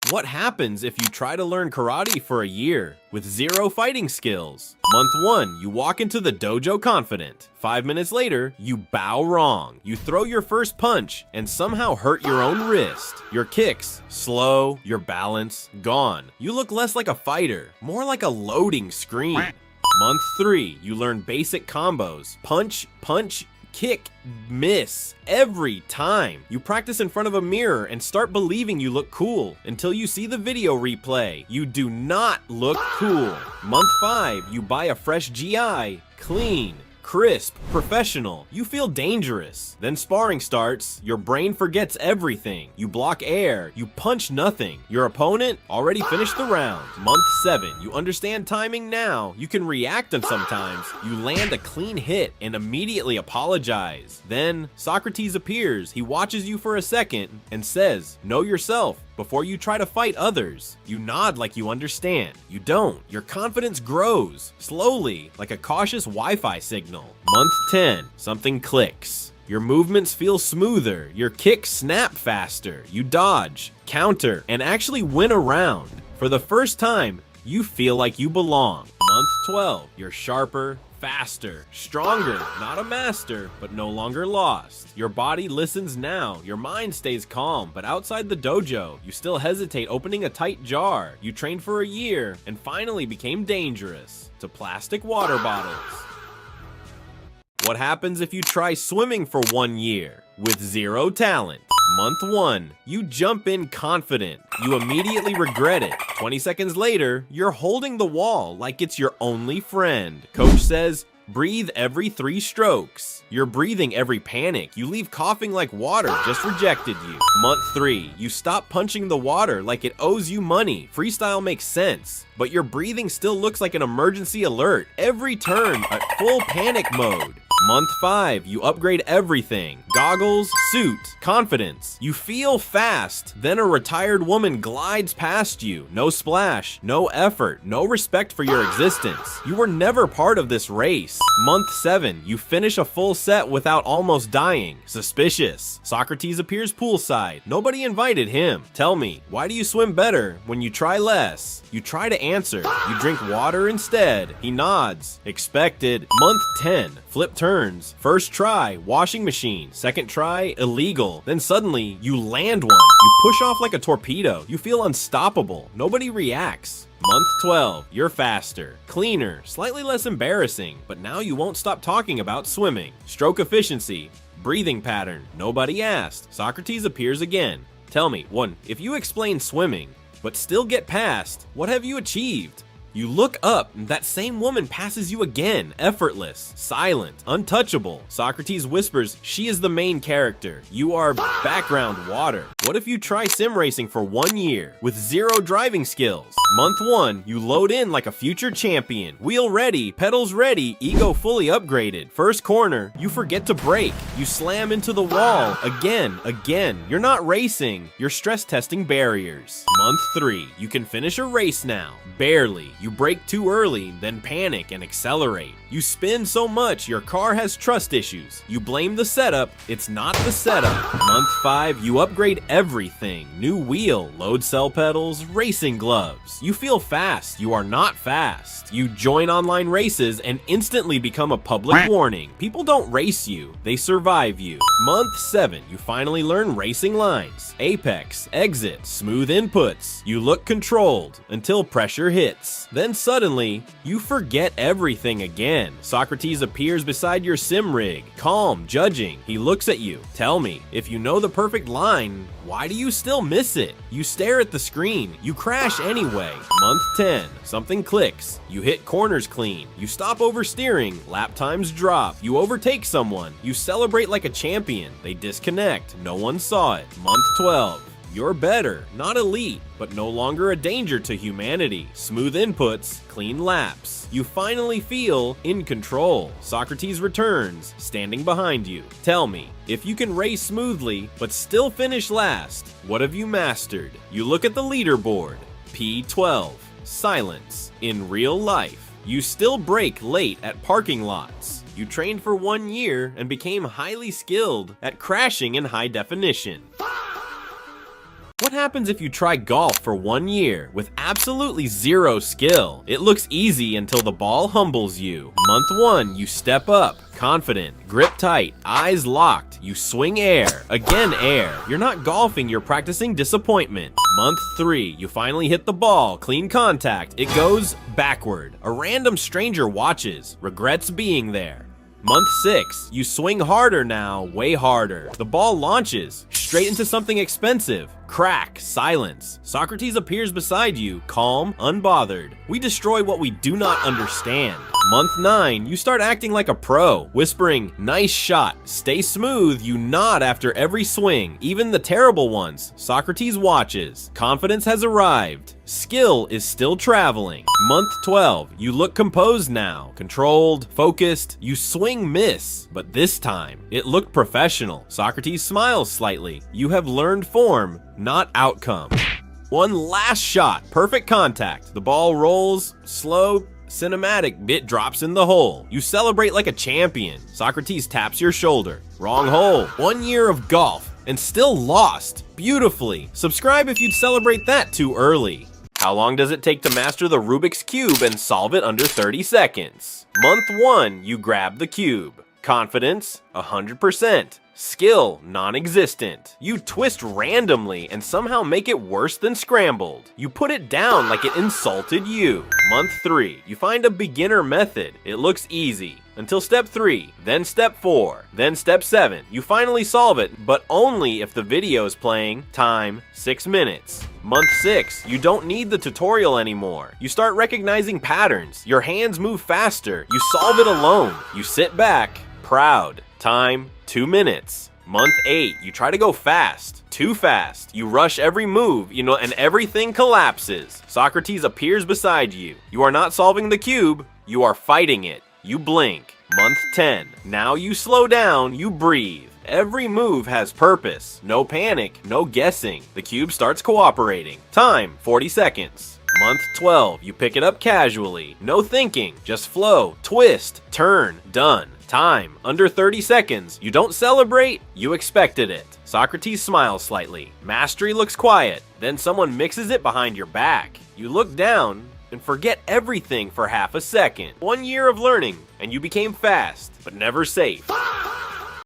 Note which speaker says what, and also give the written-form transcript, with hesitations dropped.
Speaker 1: What happens if you try to learn karate for a year with 0 fighting skills? Month 1, you walk into the dojo confident. 5 minutes later, you bow wrong. You throw your first punch and somehow hurt your own wrist. Your kicks, slow, your balance, gone. You look less like a fighter, more like a loading screen. Month 3, you learn basic combos. Punch, punch, kick, miss, every time. You practice in front of a mirror and start believing you look cool until you see the video replay. You do not look cool. Month 5, you buy a fresh GI, clean, crisp, professional. You feel dangerous. Then sparring starts, your brain forgets everything. You block air, you punch nothing. Your opponent already finished the round. Month 7, you understand timing now. You can react and sometimes you land a clean hit and immediately apologize. Then Socrates appears, he watches you for a second and says, "Know yourself before you try to fight others." You nod like you understand. You don't. Your confidence grows, slowly, like a cautious Wi-Fi signal. Month 10, something clicks. Your movements feel smoother, your kicks snap faster, you dodge, counter, and actually win a round. For the first time, you feel like you belong. Month 12, you're sharper, faster, stronger, not a master, but no longer lost. Your body listens now, your mind stays calm, but outside the dojo, you still hesitate opening a tight jar. You trained for a year and finally became dangerous to plastic water bottles. What happens if you try swimming for 1 year with 0 talent? Month 1, you jump in confident. You immediately regret it. 20 seconds later, you're holding the wall like it's your only friend. Coach says, breathe every 3 strokes. You're breathing every panic. You leave coughing like water just rejected you. Month 3, you stop punching the water like it owes you money. Freestyle makes sense, but your breathing still looks like an emergency alert. Every turn at full panic mode. Month 5, you upgrade everything. Goggles, suit, confidence. You feel fast. Then a retired woman glides past you. No splash, no effort, no respect for your existence. You were never part of this race. Month 7, you finish a full set without almost dying. Suspicious. Socrates appears poolside. Nobody invited him. Tell me, why do you swim better when you try less? You try to answer. You drink water instead. He nods. Expected. Month 10, flip turns. First try, washing machine. Second try, illegal. Then suddenly, you land one. You push off like a torpedo. You feel unstoppable. Nobody reacts. Month 12, you're faster, cleaner, slightly less embarrassing, but now you won't stop talking about swimming. Stroke efficiency, breathing pattern, nobody asked. Socrates appears again. Tell me, 1, if you explain swimming, but still get past, what have you achieved? You look up, and that same woman passes you again, effortless, silent, untouchable. Socrates whispers, she is the main character. You are background water. What if you try sim racing for 1 year with 0 driving skills? Month 1, you load in like a future champion. Wheel ready, pedals ready, ego fully upgraded. First corner, you forget to brake. You slam into the wall, again. You're not racing, you're stress testing barriers. Month 3, you can finish a race now. Barely. You brake too early, then panic and accelerate. You spin so much, your car has trust issues. You blame the setup, it's not the setup. Month 5, you upgrade everything. New wheel, load cell pedals, racing gloves. You feel fast, you are not fast. You join online races and instantly become a public warning. People don't race you, they survive you. Month 7, you finally learn racing lines. Apex, exit, smooth inputs. You look controlled until pressure hits. Then suddenly, you forget everything again. Socrates appears beside your sim rig, calm, judging. He looks at you. Tell me, if you know the perfect line, why do you still miss it? You stare at the screen. You crash anyway. Month 10, something clicks. You hit corners clean. You stop oversteering. Lap times drop. You overtake someone. You celebrate like a champion. They disconnect. No one saw it. Month 12. You're better, not elite, but no longer a danger to humanity. Smooth inputs, clean laps. You finally feel in control. Socrates returns, standing behind you. Tell me, if you can race smoothly, but still finish last, what have you mastered? You look at the leaderboard. P12. Silence. In real life, you still brake late at parking lots. You trained for 1 year and became highly skilled at crashing in high definition. What happens if you try golf for 1 year with absolutely zero skill? It looks easy until the ball humbles you. Month 1, you step up, confident, grip tight, eyes locked, you swing air. Again air. You're not golfing, you're practicing disappointment. Month 3, you finally hit the ball, clean contact, it goes backward. A random stranger watches, regrets being there. Month 6, you swing harder now, way harder. The ball launches, straight into something expensive. Crack, silence. Socrates appears beside you, calm, unbothered. We destroy what we do not understand. Month 9, you start acting like a pro, whispering, nice shot, stay smooth, you nod after every swing, even the terrible ones. Socrates watches. Confidence has arrived. Skill is still traveling. Month 12, you look composed now, controlled, focused, you swing miss, but this time, it looked professional. Socrates smiles slightly. You have learned form, not outcome. One last shot, perfect contact. The ball rolls, slow, cinematic, bit drops in the hole. You celebrate like a champion. Socrates taps your shoulder. Wrong hole. 1 year of golf and still lost. Beautifully. Subscribe if you'd celebrate that too early. How long does it take to master the Rubik's Cube and solve it under 30 seconds? Month 1, you grab the cube. Confidence, 100%. Skill, non-existent. You twist randomly and somehow make it worse than scrambled. You put it down like it insulted you. Month 3, you find a beginner method. It looks easy. Until step 3, then step 4, then step 7. You finally solve it, but only if the video is playing. Time, 6 minutes. Month 6, you don't need the tutorial anymore. You start recognizing patterns. Your hands move faster. You solve it alone. You sit back, proud. Time, 2 minutes. Month 8, you try to go fast. Too fast. You rush every move, and everything collapses. Socrates appears beside you. You are not solving the cube, you are fighting it. You blink. Month 10, now you slow down, you breathe. Every move has purpose. No panic, no guessing. The cube starts cooperating. Time, 40 seconds. Month 12, you pick it up casually. No thinking, just flow, twist, turn, done. Time, under 30 seconds. You don't celebrate, you expected it. Socrates smiles slightly. Mastery looks quiet. Then someone mixes it behind your back. You look down and forget everything for half a second. 1 year of learning, and you became fast, but never safe.